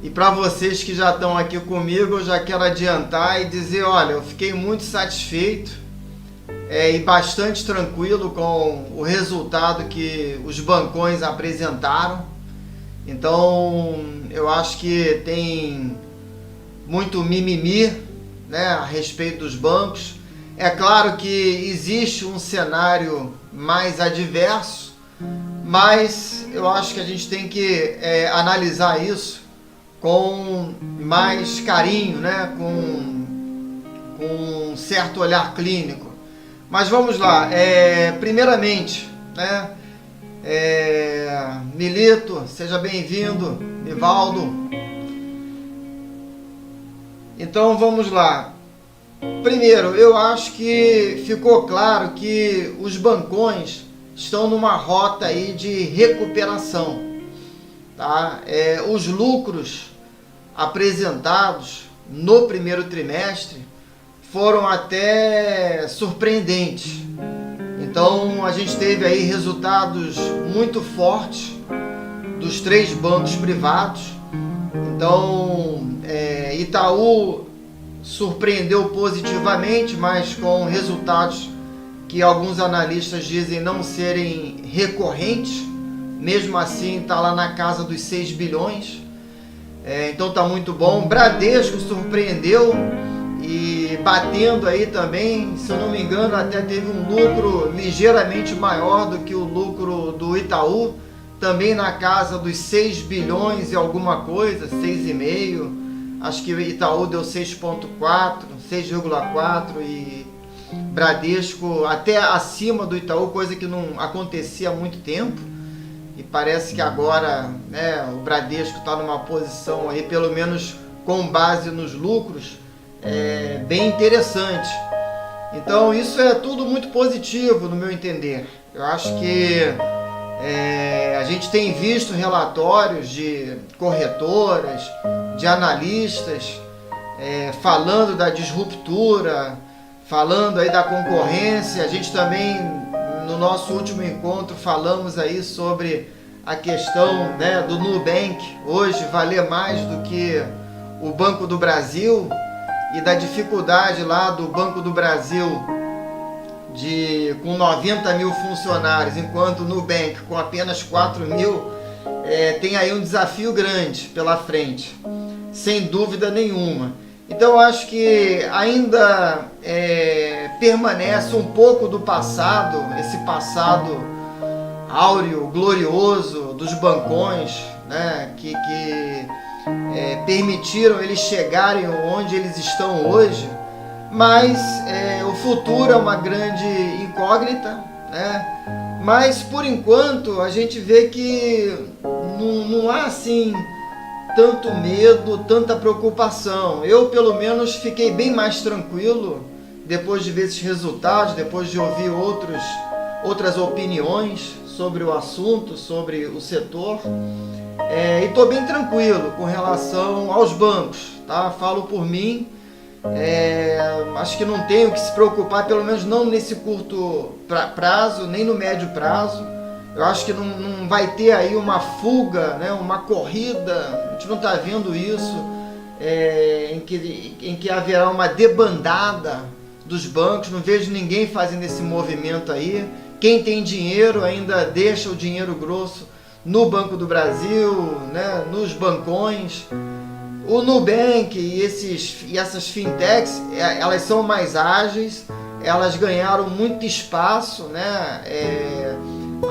E para vocês que já estão aqui comigo, eu já quero adiantar e dizer, olha, eu fiquei muito satisfeito e bastante tranquilo com o resultado que os bancões apresentaram. Então, eu acho que tem muito mimimi, né, a respeito dos bancos. É claro que existe um cenário mais adverso, mas eu acho que a gente tem que analisar isso com mais carinho, né, com um certo olhar clínico. Mas vamos lá, primeiramente, né, Milito, seja bem-vindo, Nivaldo. Então vamos lá. Primeiro, eu acho que ficou claro que os bancões estão numa rota aí de recuperação, tá? Os lucros apresentados no primeiro trimestre foram até surpreendentes. Então a gente teve aí resultados muito fortes dos 3 bancos privados. Então Itaú surpreendeu positivamente, mas com resultados que alguns analistas dizem não serem recorrentes. Mesmo assim está lá na casa dos 6 bilhões. Então está muito bom. Bradesco surpreendeu e batendo aí também, se eu não me engano, até teve um lucro ligeiramente maior do que o lucro do Itaú, também na casa dos 6 bilhões e alguma coisa, 6,5. Acho que o Itaú deu 6,4, 6,4 e Bradesco até acima do Itaú, coisa que não acontecia há muito tempo. E parece que agora, né, o Bradesco está numa posição aí, pelo menos com base nos lucros, bem interessante. Então isso é tudo muito positivo no meu entender. Eu acho que a gente tem visto relatórios de corretoras, de analistas falando da disruptura, falando aí da concorrência. A gente também, no nosso último encontro, falamos aí sobre a questão, né, do Nubank hoje valer mais do que o Banco do Brasil e da dificuldade lá do Banco do Brasil com 90 mil funcionários, enquanto o Nubank com apenas 4 mil tem aí um desafio grande pela frente, sem dúvida nenhuma. Então eu acho que ainda permanece um pouco do passado, esse passado áureo, glorioso dos bancões, né, que permitiram eles chegarem onde eles estão hoje, mas o futuro é uma grande incógnita, né? Mas por enquanto a gente vê que não há assim tanto medo, tanta preocupação. Eu pelo menos fiquei bem mais tranquilo depois de ver esses resultados, depois de ouvir outras opiniões sobre o assunto, sobre o setor. E estou bem tranquilo com relação aos bancos, tá? Falo por mim, acho que não tenho que se preocupar, pelo menos não nesse curto prazo, nem no médio prazo. Eu acho que não vai ter aí uma fuga, né, uma corrida, a gente não está vendo isso, em que haverá uma debandada dos bancos. Não vejo ninguém fazendo esse movimento aí. Quem tem dinheiro ainda deixa o dinheiro grosso no Banco do Brasil, né, nos bancões. O Nubank e essas fintechs, elas são mais ágeis, elas ganharam muito espaço, né,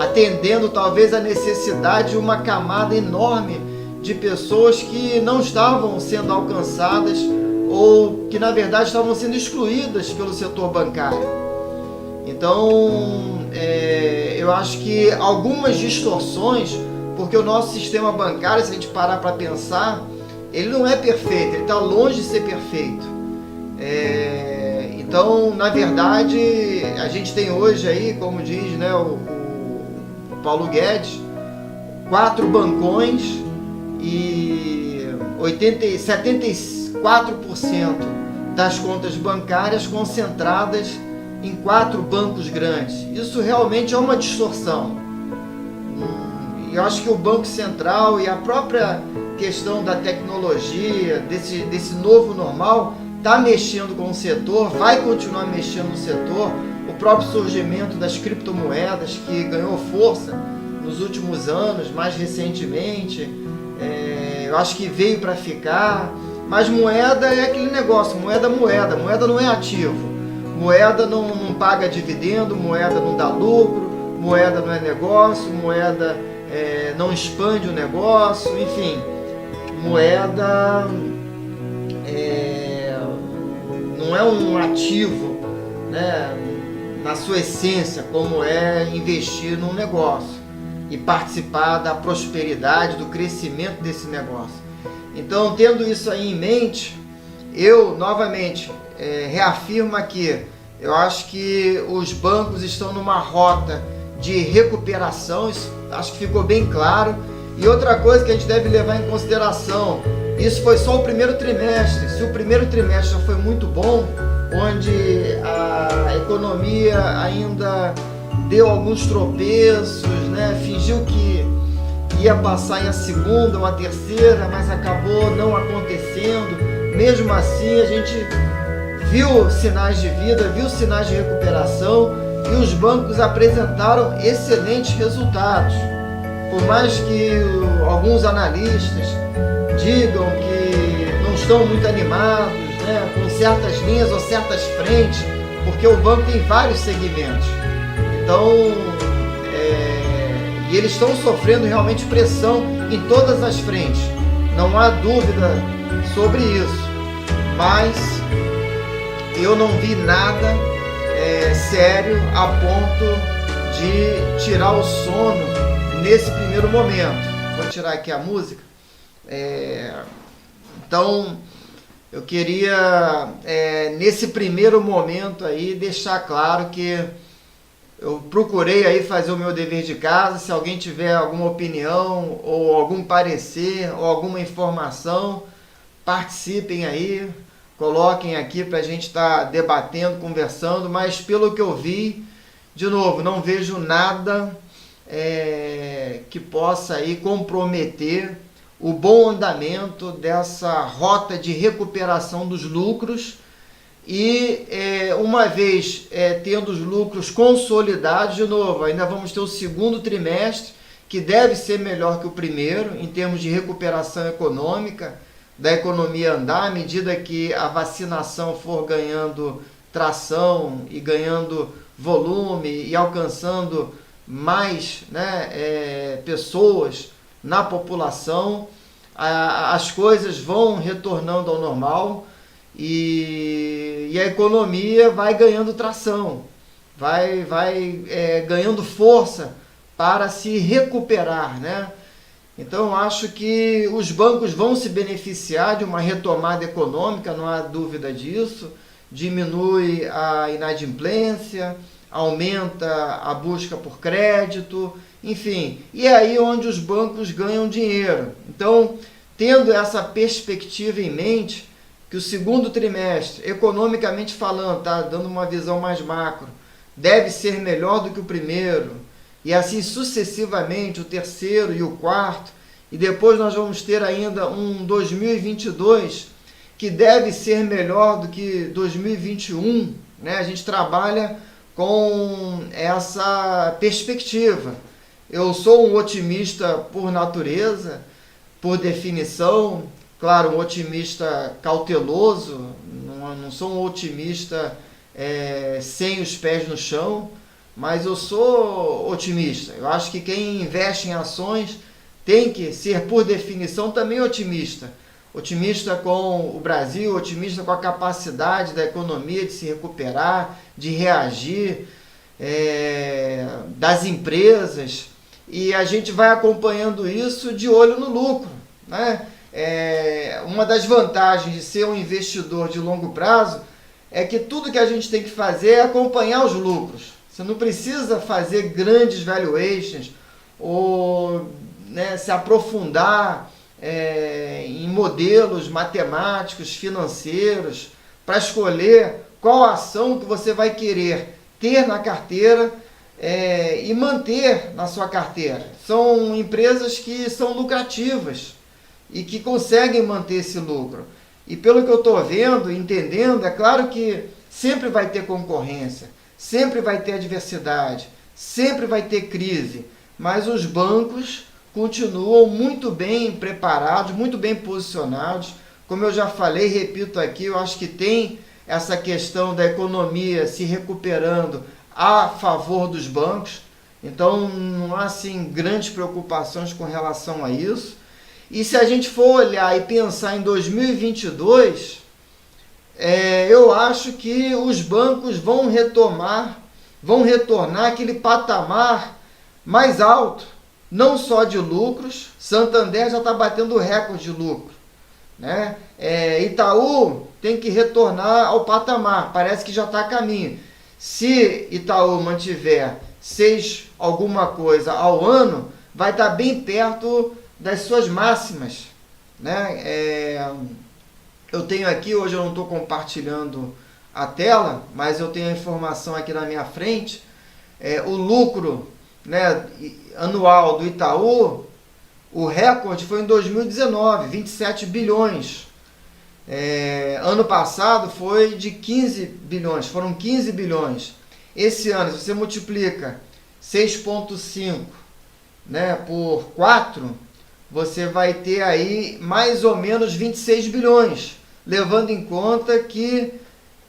atendendo talvez a necessidade de uma camada enorme de pessoas que não estavam sendo alcançadas ou que na verdade estavam sendo excluídas pelo setor bancário. Então eu acho que algumas distorções, porque o nosso sistema bancário, se a gente parar para pensar, ele não é perfeito, ele está longe de ser perfeito. Então, na verdade, a gente tem hoje aí, como diz, né, o Paulo Guedes, 4 bancões e 74% das contas bancárias concentradas em 4 bancos grandes. Isso realmente é uma distorção. E eu acho que o Banco Central e a própria questão da tecnologia, desse novo normal, está mexendo com o setor, vai continuar mexendo no setor. O próprio surgimento das criptomoedas, que ganhou força nos últimos anos, mais recentemente, eu acho que veio para ficar. Mas moeda é aquele negócio, moeda não é ativo, moeda não paga dividendo, moeda não dá lucro, moeda não é negócio, moeda não expande o negócio, enfim, moeda não é um ativo, né, na sua essência, como é investir num negócio e participar da prosperidade, do crescimento desse negócio. Então, tendo isso aí em mente, eu novamente reafirmo aqui, eu acho que os bancos estão numa rota de recuperação, isso acho que ficou bem claro. E outra coisa que a gente deve levar em consideração, isso foi só o primeiro trimestre. Se o primeiro trimestre já foi muito bom, onde a economia ainda deu alguns tropeços, né? Fingiu que ia passar em a segunda ou a terceira, mas acabou não acontecendo. Mesmo assim, a gente viu sinais de vida, viu sinais de recuperação, e os bancos apresentaram excelentes resultados. Por mais que alguns analistas digam que não estão muito animados, né, com certas linhas ou certas frentes, porque o banco tem vários segmentos. Então, e eles estão sofrendo realmente pressão em todas as frentes, não há dúvida sobre isso, mas eu não vi nada sério a ponto de tirar o sono nesse primeiro momento. Vou tirar aqui a música. Então, eu queria nesse primeiro momento aí deixar claro que eu procurei aí fazer o meu dever de casa. Se alguém tiver alguma opinião ou algum parecer ou alguma informação, participem aí, coloquem aqui para a gente estar debatendo, conversando. Mas pelo que eu vi, de novo, não vejo nada que possa aí comprometer o bom andamento dessa rota de recuperação dos lucros. E uma vez tendo os lucros consolidados, de novo, ainda vamos ter o segundo trimestre, que deve ser melhor que o primeiro, em termos de recuperação econômica, da economia andar, à medida que a vacinação for ganhando tração e ganhando volume e alcançando mais, né, pessoas na população, as coisas vão retornando ao normal. E a economia vai ganhando tração, vai ganhando força para se recuperar, né? Então, acho que os bancos vão se beneficiar de uma retomada econômica, não há dúvida disso. Diminui a inadimplência, aumenta a busca por crédito, enfim. E é aí onde os bancos ganham dinheiro. Então, tendo essa perspectiva em mente, que o segundo trimestre, economicamente falando, tá dando uma visão mais macro, deve ser melhor do que o primeiro, e assim sucessivamente o terceiro e o quarto, e depois nós vamos ter ainda um 2022 que deve ser melhor do que 2021, né? A gente trabalha com essa perspectiva. Eu sou um otimista por natureza, por definição. Claro, um otimista cauteloso, não sou um otimista sem os pés no chão, mas eu sou otimista. Eu acho que quem investe em ações tem que ser, por definição, também otimista. Otimista com o Brasil, otimista com a capacidade da economia de se recuperar, de reagir, das empresas, e a gente vai acompanhando isso de olho no lucro, né? Uma das vantagens de ser um investidor de longo prazo é que tudo que a gente tem que fazer é acompanhar os lucros. Você não precisa fazer grandes valuations ou, né, se aprofundar em modelos matemáticos, financeiros, para escolher qual ação que você vai querer ter na carteira e manter na sua carteira. São empresas que são lucrativas. e que conseguem manter esse lucro. E pelo que eu estou vendo, entendendo, é claro que sempre vai ter concorrência, sempre vai ter adversidade, sempre vai ter crise, mas os bancos continuam muito bem preparados, muito bem posicionados. Como eu já falei, repito aqui, eu acho que tem essa questão da economia se recuperando a favor dos bancos. Então não há assim grandes preocupações com relação a isso. E se a gente for olhar e pensar em 2022, eu acho que os bancos vão retornar àquele patamar mais alto, não só de lucros. Santander já está batendo recorde de lucro, né? Itaú tem que retornar ao patamar, parece que já está a caminho. Se Itaú mantiver 6 alguma coisa ao ano, vai estar bem perto das suas máximas, né? Eu tenho aqui, hoje eu não estou compartilhando a tela, mas eu tenho a informação aqui na minha frente. O lucro, né, anual do Itaú, o recorde foi em 2019, 27 bilhões. Ano passado foi de 15 bilhões, foram 15 bilhões. Esse ano, se você multiplica 6,5, né, por 4, você vai ter aí mais ou menos 26 bilhões, levando em conta que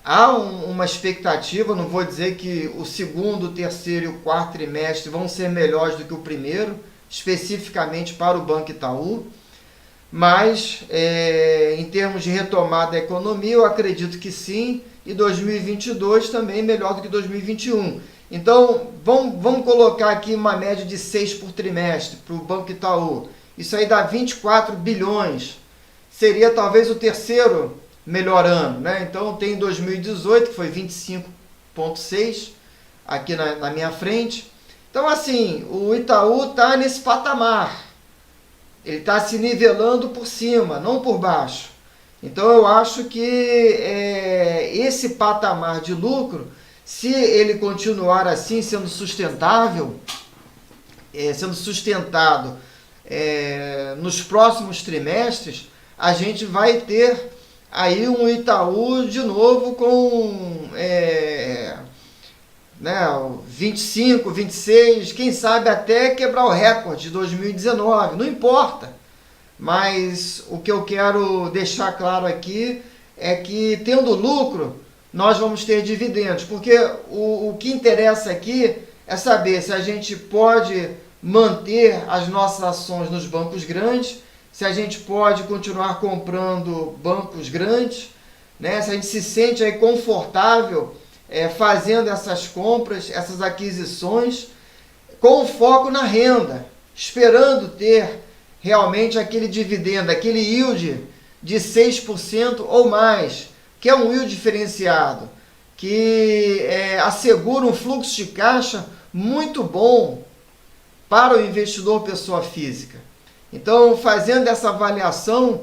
há uma expectativa. Não vou dizer que o segundo, o terceiro e o quarto trimestre vão ser melhores do que o primeiro, especificamente para o Banco Itaú, mas em termos de retomada da economia, eu acredito que sim, e 2022 também melhor do que 2021. Então, vamos colocar aqui uma média de 6 por trimestre para o Banco Itaú. Isso aí dá 24 bilhões. Seria talvez o terceiro melhor ano, né? Então, tem 2018, que foi 25,6, aqui na minha frente. Então, assim, o Itaú está nesse patamar. Ele está se nivelando por cima, não por baixo. Então, eu acho que esse patamar de lucro, se ele continuar assim, sendo sustentável, sendo sustentado nos próximos trimestres, a gente vai ter aí um Itaú de novo com 25, 26, quem sabe até quebrar o recorde de 2019, não importa. Mas o que eu quero deixar claro aqui é que, tendo lucro, nós vamos ter dividendos, porque o que interessa aqui é saber se a gente pode manter as nossas ações nos bancos grandes, se a gente pode continuar comprando bancos grandes, né? Se a gente se sente aí confortável fazendo essas compras, essas aquisições, com foco na renda, esperando ter realmente aquele dividendo, aquele yield de 6% ou mais, que é um yield diferenciado, que assegura um fluxo de caixa muito bom para o investidor pessoa física. Então, fazendo essa avaliação,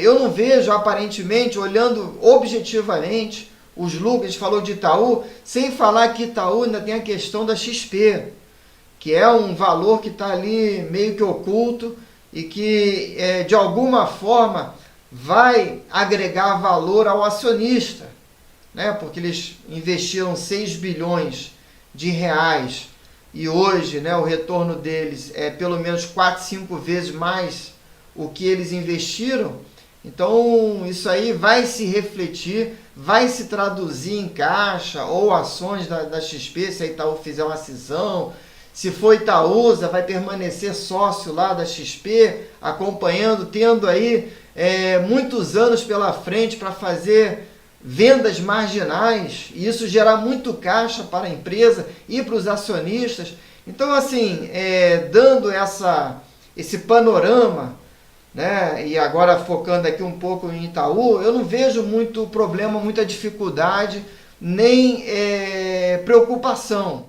eu não vejo, aparentemente, olhando objetivamente os lucros. A gente falou de Itaú, sem falar que Itaú ainda tem a questão da XP, que é um valor que está ali meio que oculto e que, de alguma forma, vai agregar valor ao acionista, né? Porque eles investiram 6 bilhões de reais e hoje, né, o retorno deles é pelo menos 4, 5 vezes mais o que eles investiram. Então, isso aí vai se refletir, vai se traduzir em caixa ou ações da XP, se a Itaú fizer uma cisão. Se for Itaúsa, vai permanecer sócio lá da XP, acompanhando, tendo aí muitos anos pela frente para fazer vendas marginais, e isso gerar muito caixa para a empresa e para os acionistas. Então, assim, dando esse panorama, né, e agora focando aqui um pouco em Itaú, eu não vejo muito problema, muita dificuldade, nem preocupação.